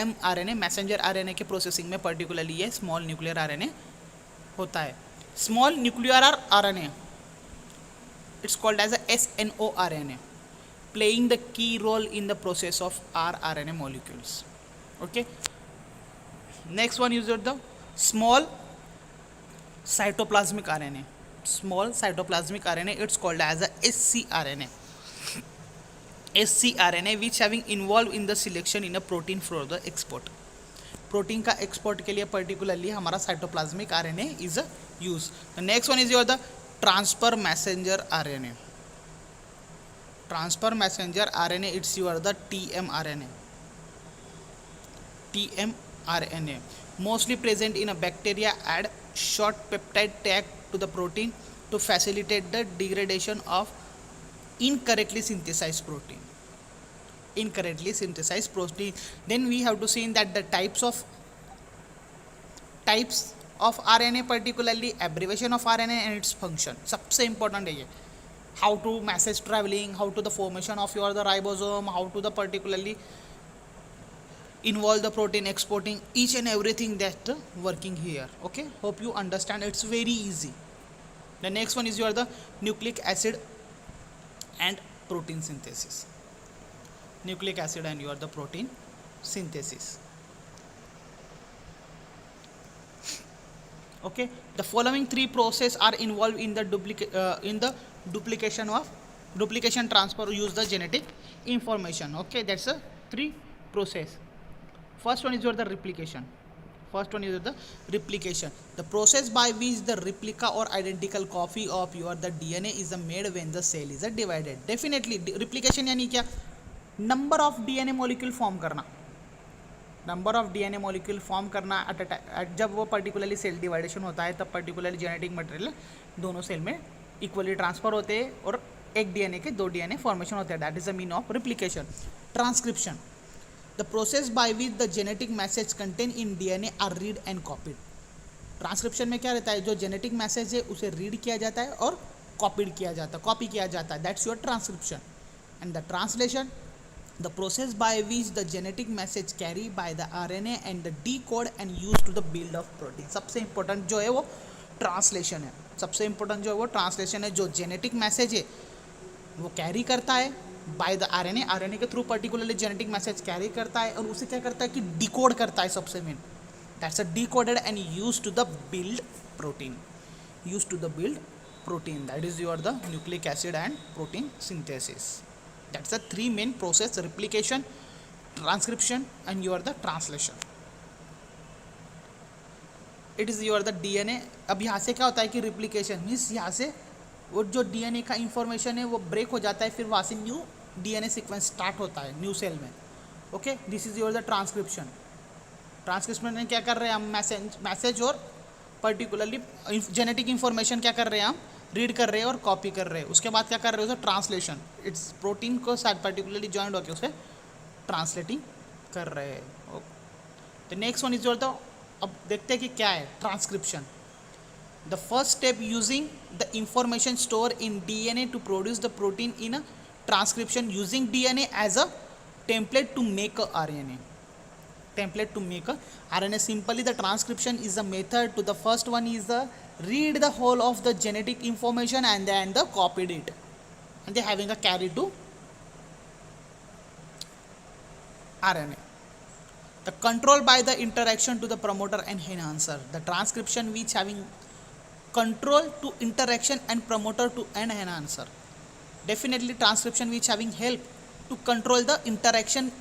mRNA, messenger RNA के processing में particularly ये small nuclear RNA होता है। Small nuclear RNA, it's called as a snORNA, playing the key role in the process of rRNA molecules. Okay. Next one is your the small cytoplasmic RNA. Small cytoplasmic RNA, it's called as a scRNA. scRNA which having involved in the selection in a protein for the export. Protein का एक्सपोर्ट के लिए पर्टिकुलरली हमारा cytoplasmic RNA is use. The next one is your the transfer messenger RNA. Transfer messenger RNA, it's your the tmRNA. tmRNA mostly present in a bacteria, add short peptide tag to the protein to facilitate the degradation of incorrectly synthesized protein. Incorrectly synthesized protein. Then we have to see in that the types of RNA, particularly abbreviation of RNA and its function. सबसे important है ये. How to message traveling, how to the formation of your the ribosome, how to the particularly involve the protein exporting, each and everything that working here. Okay, hope you understand. It's very easy. The next one is your the nucleic acid and protein synthesis. Nucleic acid and your the protein synthesis. Okay, the following three processes are involved in the duplication of duplication, transfer, use the genetic information. Okay, that's a 3 process. First one is your the replication. The process by which the replica or identical copy of your the DNA is made when the cell is divided. Definitely replication यानी क्या, number of DNA molecule form करना, number of DNA molecule form करना एट जब वो पर्टिकुलरली सेल डिवाइडेशन होता है, तब पर्टिकुलरली जेनेटिक मटेरियल दोनों सेल में इक्वली ट्रांसफर होते हैं और एक डीएनए के 2 डीएनए फॉर्मेशन होते हैं. That is the mean of replication. Transcription, the process by which the genetic message contain in DNA are read and copied. Transcription में क्या रहता है, जो जेनेटिक मैसेज है उसे रीड किया जाता है और कॉपीड किया जाता है, कॉपी किया जाता है. That's your transcription. And the translation, the process by which the genetic message carry by the RNA and the decode and used to the build of protein. सबसे important जो है वो ट्रांसलेशन है. सबसे important जो है वो ट्रांसलेशन है. जो जेनेटिक मैसेज है वो कैरी करता है बाय द आरएनए, आरएनए के through particularly genetic message carry करता है और उसे क्या करता है कि डिकोड करता है. सबसे main that's a decoded and use to the build protein. That is your the nucleic acid and protein synthesis. That's the 3 main process: replication, transcription, and your the translation. It is your the DNA. अब यहाँ से क्या होता है कि replication मीन्स यहाँ से वो जो DNA का इंफॉर्मेशन है वो ब्रेक हो जाता है, फिर वहाँ से न्यू DNA सीक्वेंस स्टार्ट होता है न्यू सेल में. Okay, this is your the transcription. Transcription में क्या कर रहे हैं हम, मैसेज और पर्टिकुलरली जेनेटिक इंफॉर्मेशन क्या कर रहे हैं हम, रीड कर रहे हैं और कॉपी कर रहे हैं. उसके बाद क्या कर रहे हो, उसे ट्रांसलेशन, इट्स प्रोटीन को साथ पर्टिकुलरली जॉइंट होकर उसे ट्रांसलेटिंग कर रहे हैं. The next one is your the, अब देखते हैं कि क्या है transcription. The first step using the information store in DNA to produce the protein in a transcription using DNA as a template to make a RNA. Simply the transcription is the method to the first one is the read the whole of the genetic information and then the copied it and they having a carry to RNA. The control by the interaction to the promoter and enhancer. The transcription which having control to interaction and promoter to and enhancer. Definitely transcription which having help to control the interaction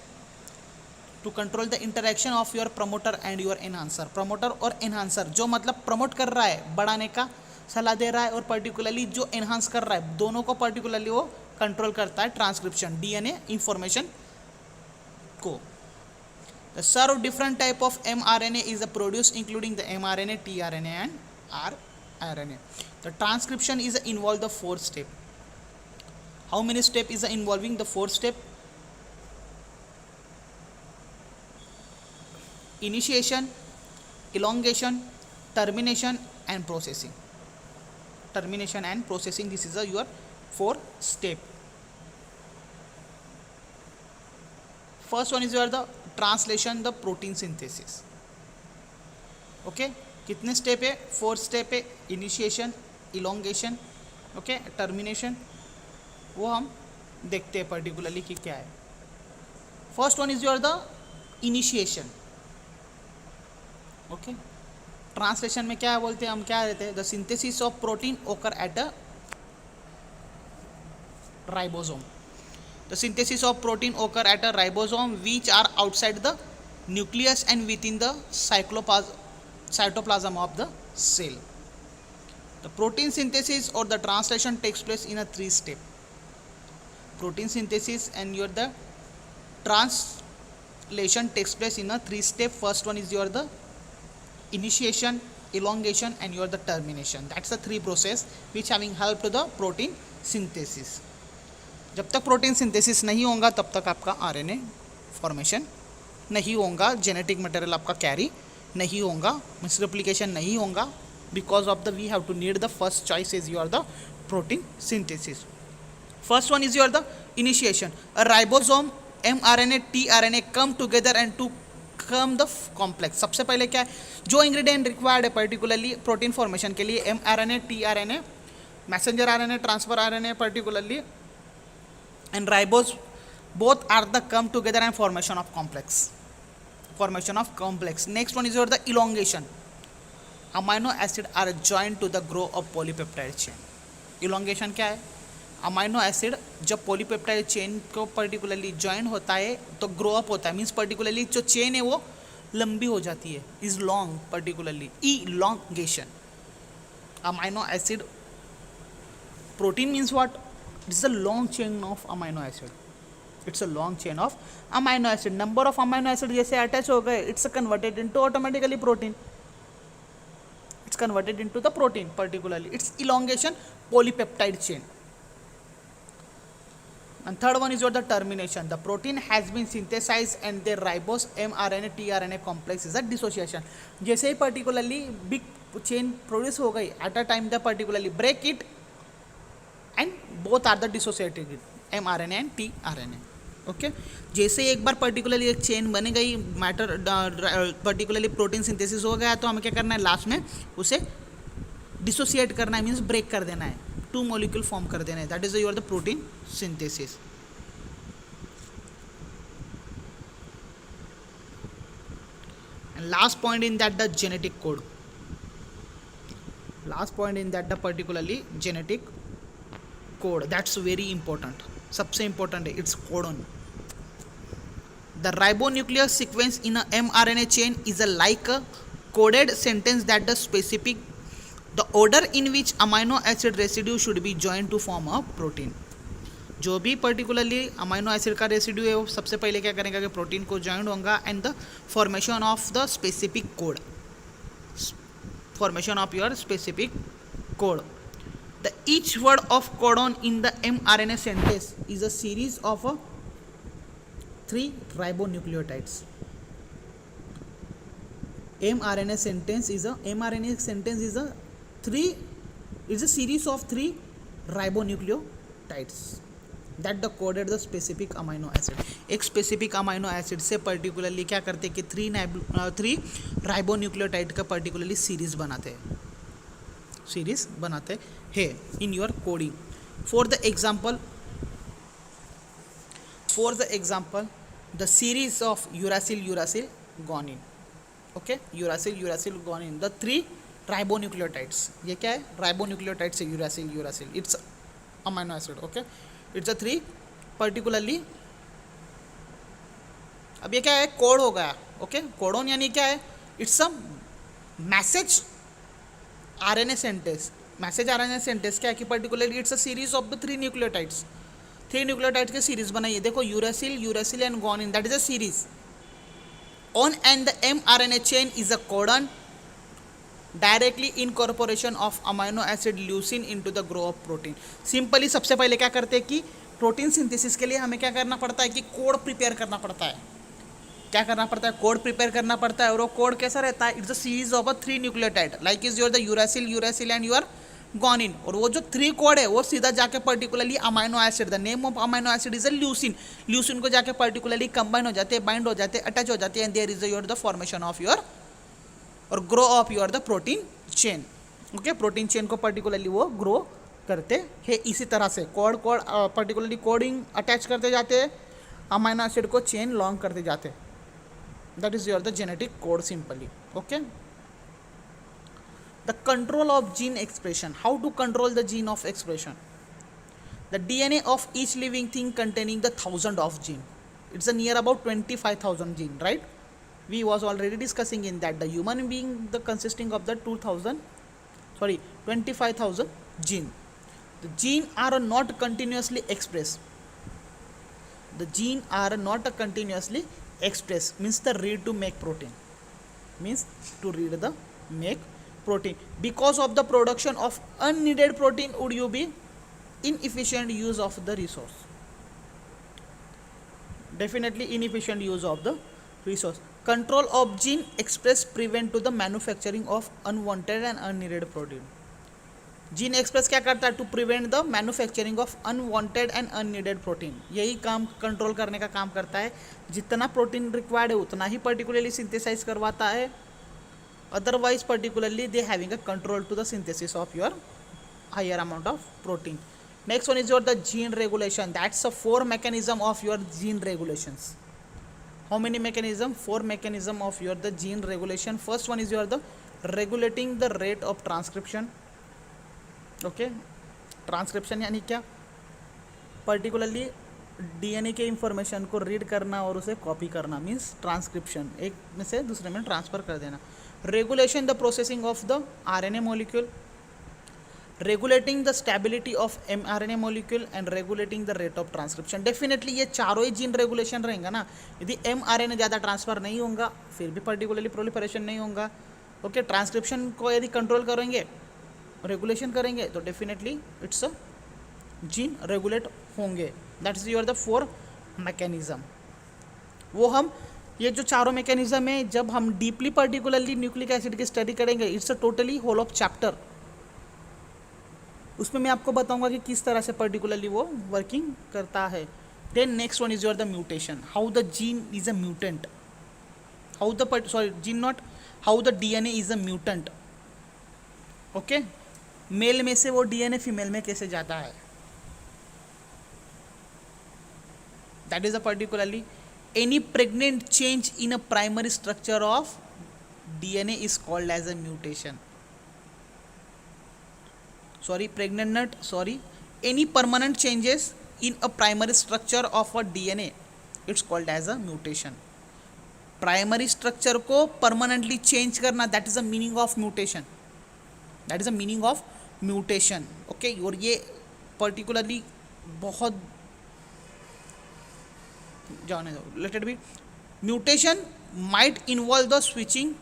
of your promoter and your enhancer. Promoter और एनहांसर, जो मतलब प्रमोट कर रहा है, बढ़ाने का सलाह दे रहा है, और पर्टिकुलरली जो एनहांस कर रहा है, दोनों को पर्टिकुलरली वो कंट्रोल करता है ट्रांसक्रिप्शन डीएनए इंफॉर्मेशन को. The serve different type of mRNA is produce including the mRNA, tRNA and rRNA. The transcription is involve the 4th step. How many step is involving the 4th step? Initiation, elongation, termination and processing. This is your 4th step. First one is your the translation, the protein synthesis. Okay, कितने स्टेप है? 4th स्टेप है. Initiation, elongation, okay, termination. वो हम देखते हैं पर्टिकुलरली कि क्या है. First one is your the initiation. Okay, translation में क्या बोलते हैं हम, क्या रहते हैं, the synthesis of protein occur at a ribosome. The synthesis of protein occur at a ribosome which are outside the nucleus and within the cytoplasm of the cell. The protein synthesis or the translation takes place in a 3 step. Protein synthesis and your the translation takes place in a 3 step. First one is your the initiation, elongation and your the termination. That's the 3 process which having help to the protein synthesis. जब तक प्रोटीन सिंथेसिस नहीं होगा तब तक आपका आरएनए फॉर्मेशन नहीं होगा, जेनेटिक मटेरियल आपका कैरी नहीं होगा, मीन्स रेप्लिकेशन नहीं होगा, because of the we have to need the first choice is your the protein synthesis. First one is your the initiation. A ribosome, mRNA, tRNA come together and to come the complex. सबसे पहले क्या है, जो इंग्रेडिएंट रिक्वायर्ड है पर्टिकुलरली प्रोटीन फॉर्मेशन के लिए, mRNA, tRNA, messenger RNA, transfer RNA particularly, and ribose, both are the come together and formation of complex. Next one is your the elongation. Amino acid are joined to the grow of polypeptide chain. Elongation क्या है, अमाइनो एसिड जब पॉलीपेप्टाइड चेन को पर्टिकुलरली ज्वाइन होता है तो ग्रो अप होता है, मीन्स पर्टिकुलरली जो चेन है वो लंबी हो जाती है, is long, particularly elongation. Amino acid protein means what? It's a long chain of amino acid. It's a long chain of amino acid. Number of amino acid जैसे अटैच हो गए, it's converted into automatically protein. It's converted into the protein particularly. It's elongation polypeptide chain. And third one is your the termination. The protein has been synthesized and the ribose mRNA tRNA complex is a dissociation. जैसे ही particularly big chain produce हो गई, at a time the particularly break it and both are the dissociated mRNA and tRNA. Okay जैसे एक बार पर्टिकुलरली एक चेन बन गई, मैटर पर्टिकुलरली प्रोटीन सिंथेसिस हो गया, तो हमें क्या करना है लास्ट में उसे डिसोसिएट करना है, मीन्स ब्रेक कर देना है, 2 मॉलिक्यूल फॉर्म कर देना है. That is your the protein synthesis. And last point in that the genetic code. Last point in that the particularly genetic code, that's very important. सबसे इंपॉर्टेंट है it's codon. The ribonuclear sequence in a mRNA chain is a like a coded sentence that the specific the order in which amino acid residue should be joined to form a protein. जो भी पर्टिकुलरली अमाइनो एसिड का रेसिड्यू है वो सबसे पहले क्या करेगा कि प्रोटीन को ज्वाइन होगा and the formation of the specific code, formation of your specific code. The each word of codon in the mRNA sentence is a series of 3 ribonucleotides. mRNA sentence is a series of 3 ribonucleotides that the coded the specific amino acid. एक स्पेसिफिक अमाइनो एसिड से पर्टिकुलरली क्या करते हैं कि 3 राइबोन्यूक्लियोटाइड का पर्टिकुलरली सीरीज बनाते हैं in your coding. For the example the series of uracil guanine. Okay uracil guanine, the 3 ribonucleotides. ये क्या है? राइबोन्यूक्लियोटाइड्स है uracil. It's amino acid. Okay it's a 3 particularly. अब ये क्या है? कोड हो गया. ओके कोडोन यानी क्या है? It's a message RNA sentence. Message RNA sentence क्या है कि particularly it's a series of the 3 nucleotides. 3 nucleotides की सीरीज बनाइए. देखो uracil and guanine, that is a series. On and the mRNA chain is a codon directly incorporation of amino acid leucine into the grow of protein. Simply सबसे पहले क्या करते हैं कि प्रोटीन सिंथेसिस के लिए हमें क्या करना पड़ता है कि कोड प्रिपेयर करना पड़ता है. क्या करना पड़ता है? कोड प्रिपेयर करना पड़ता है. और वो कोड कैसा रहता है? It's a series of 3 nucleotide like is your the uracil and your guanine. और वो जो 3 कोड है वो सीधा जाके particularly amino acid, the name of amino acid is a leucine. Leucine को जाके पर्टिकुलरली कंबाइन हो जाते हैं, बाइंड हो जाते हैं, अटैच हो जाते हैं, and there is your the formation of your और grow of your the protein chain. Okay protein chain को पर्टिकुलरली वो ग्रो करते हैं. इसी तरह से कोड पर्टिकुलरली कोडिंग अटैच करते जाते हैं, अमाइनो एसिड को चेन लॉन्ग करते जाते हैं. That is your the genetic code simply. Okay the control of gene expression. How to control the gene of expression? The DNA of each living thing containing the 1000 of gene. It's a near about 25,000 gene, right? We was already discussing in that the human being the consisting of the 25,000 gene. The gene are not continuously expressed. The gene are not continuously expressed means the read to make protein. Means to read the make protein. Because of the production of unneeded protein would you be inefficient use of the resource. Definitely inefficient use of the resource. Control of gene express prevent to the manufacturing of unwanted and unneeded protein. Gene express क्या करता है? To prevent the manufacturing of unwanted and unneeded protein. यही काम कंट्रोल करने का काम करता है. जितना प्रोटीन रिक्वायर्ड है उतना ही पर्टिकुलरली सिंथेसाइज करवाता है. Otherwise particularly they having a control to the synthesis of your higher amount of protein. Next one is your the gene regulation. That's a 4 mechanism of your gene regulations. How many mechanism? 4 mechanism of your the gene regulation. First one is your the regulating the rate of transcription. Okay transcription यानी क्या? पर्टिकुलरली डीएनए के इंफॉर्मेशन को रीड करना और उसे कॉपी करना मीन्स ट्रांसक्रिप्शन, एक में से दूसरे में ट्रांसफर कर देना। Regulation the processing of the RNA molecule, regulating the stability of mRNA molecule and regulating the rate of transcription. Definitely ये चारों ही जीन रेगुलेशन रहेंगे ना। यदि एमआरएनए ज़्यादा ट्रांसफर नहीं होगा फिर भी पर्टिकुलरली प्रोलिफरेशन नहीं होगा। ओके, ट्रांसक्रिप्शन को यदि कंट्रोल करेंगे, रेगुलेशन करेंगे तो definitely it's a gene regulate होंगे। That is your the 4 mechanism. वो हम ये जो चारों मैकेनिज्म है जब हम डीपली पर्टिकुलरली न्यूक्लिक एसिड की स्टडी करेंगे, it's a totally whole of chapter, उसमें मैं आपको बताऊंगा कि किस तरह से पर्टिकुलरली वो वर्किंग करता है। Then next one is your the mutation, how the gene is a mutant, how the gene not how the DNA is a mutant. Okay, male में से वो डीएनए फीमेल में कैसे जाता है, that is a particularly any pregnant change in a primary structure of DNA is called as a mutation. any permanent changes in a primary structure of a DNA, it's called as a mutation. Primary structure को परमानेंटली चेंज करना, that is the meaning of mutation, that is the meaning of mutation. Okay, और ये पर्टिकुलरली बहुत जाने दो, let it be. Mutation might involve the switching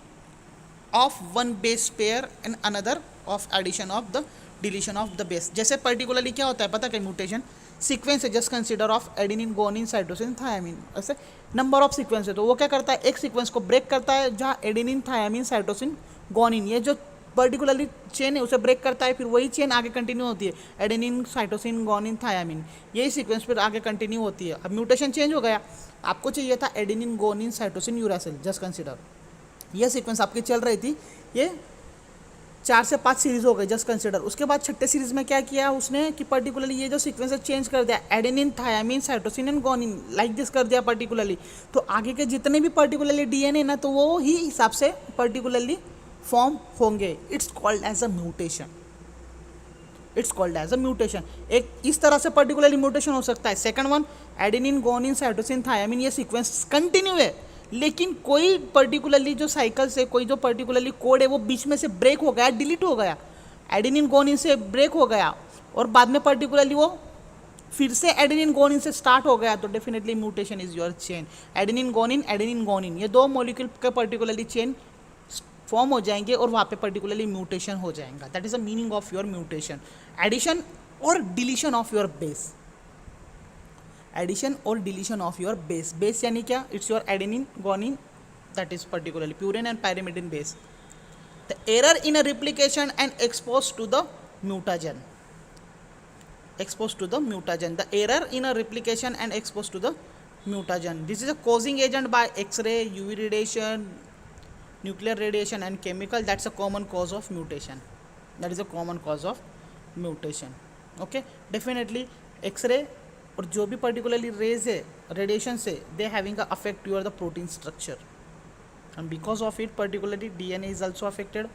of one base pair and another of addition of the deletion of the base. जैसे पर्टिकुलरली क्या होता है पता है, म्यूटेशन सीक्वेंस है, just consider of adenine, guanine, cytosine, thiamine, ऐसे नंबर ऑफ सीक्वेंस है। तो वो क्या करता है, एक सीक्वेंस को ब्रेक करता है जहाँ एडेनिन, थायामीन, साइटोसिन, गुआनिन, ये जो पर्टिकुलरली चेन है उसे ब्रेक करता है, फिर वही चेन आगे कंटिन्यू होती है, एडेनिन, साइटोसिन, गुआनिन, थायामीन, यही सीक्वेंस फिर आगे कंटिन्यू होती है। अब म्यूटेशन चेंज हो गया, आपको चाहिए था adenine, guanine, cytosine, uracil, just consider ये सीक्वेंस आपकी चल रही थी, ये 4 से 5 सीरीज हो गई, जस्ट कंसिडर। उसके बाद छठे सीरीज में क्या किया उसने कि पर्टिकुलरली ये जो सीक्वेंस है चेंज कर दिया, adenine, thiamine, cytosine and guanine, like this कर दिया पर्टिकुलरली। तो आगे के जितने भी पर्टिकुलरली डीएनए ना, तो वो ही हिसाब से पर्टिकुलरली फॉर्म होंगे। It's called as a mutation, it's called as a mutation. एक इस तरह से पर्टिकुलरली म्यूटेशन हो सकता है। Second one, adenine, guanine, cytosine, thiamine, ये सीक्वेंस कंटिन्यू है, लेकिन कोई पर्टिकुलरली जो साइकिल से कोई जो पर्टिकुलरली कोड है वो बीच में से ब्रेक हो गया, डिलीट हो गया, एडेनिन, गुआनिन से ब्रेक हो गया और बाद में पर्टिकुलरली वो फिर से एडेनिन, गुआनिन से स्टार्ट हो गया, तो definitely mutation is your chain. Adenine, guanine, ये 2 मॉलिक्यूल का पर्टिकुलरली चेन फॉर्म हो जाएंगे और वहाँ पे पर्टिकुलरली म्यूटेशन हो जाएगा। That is the meaning of your mutation, addition और deletion of your base, addition और deletion of your base. Base यानी क्या, it's your adenine, guanine, that is particularly purine and pyrimidine base. The error in a replication and expose to the mutagen, exposed to the mutagen, the error in a replication and exposed to the mutagen. This is a causing agent by X-ray, UV radiation, nuclear radiation and chemical. That's a common cause of mutation, that is a common cause of mutation. Okay, definitely X-ray और जो भी particularly rays है radiation से, they having a affect to the protein structure and because of it particularly DNA is also affected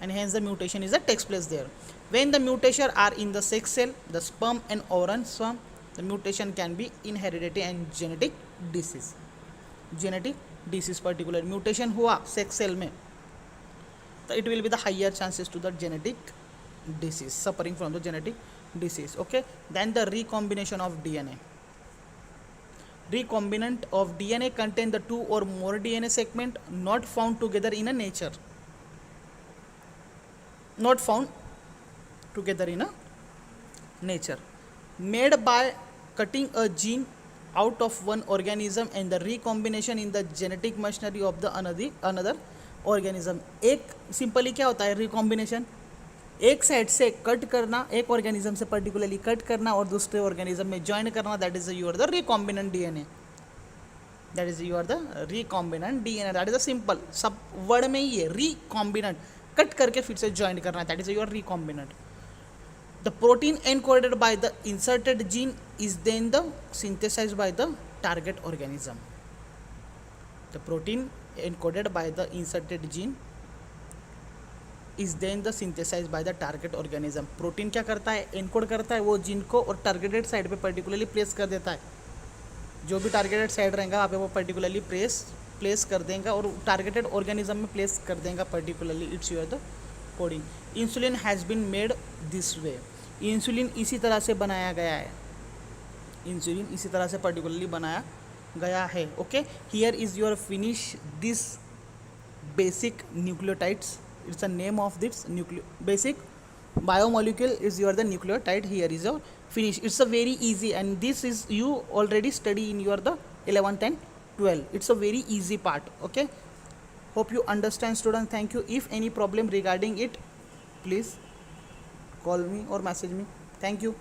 and hence the mutation is takes place there. When the mutations are in the sex cell, the sperm and ovum sperm, the mutation can be inherited and genetic disease. Genetic disease particular mutation हुआ sex cell में, तो it will be the higher chances to the genetic disease, suffering from the genetic disease. Okay, then the recombination of DNA. Recombinant of DNA contain the 2 or more DNA segment not found together in a nature. Not found together in a nature, made by cutting a gene out of one organism and the recombination in the genetic machinery of the another organism. एक सिंपली क्या होता है रिकॉम्बिनेशन, एक साइड से कट करना, एक ऑर्गेनिज्म से पर्टिकुलरली कट करना और दूसरे ऑर्गेनिज्म में ज्वाइन करना, that is your the recombinant DNA, that is your the recombinant DNA, that is the simple, सब वर्ड में ही है रिकॉम्बिनेंट, कट करके फिर से ज्वाइन करना, that is your recombinant. The protein encoded by the inserted gene is then the synthesized by the target organism. The protein encoded by the inserted gene is then the synthesize by the target organism. Protein क्या करता है, एनकोड करता है वो जीन को और टारगेटेड साइड पे पर्टिकुलरली प्लेस कर देता है। जो भी टारगेटेड साइड रहेगा वहाँ पे वो पर्टिकुलरली प्लेस कर देगा और टारगेटेड ऑर्गेनिज्म में प्लेस कर देगा particularly. It's your the coding. Insulin has been made this way. Insulin इसी तरह से बनाया गया है, इंसुलिन इसी तरह से पर्टिकुलरली बनाया गया है। Okay, here is your finish this basic nucleotides. It's a name of this basic biomolecule is your the nucleotide. Here is your finish. It's a very easy, and this is you already study in your the 11th and 12th. It's a very easy part. Okay, hope you understand student. Thank you. If any problem regarding it, please call me or message me. Thank you.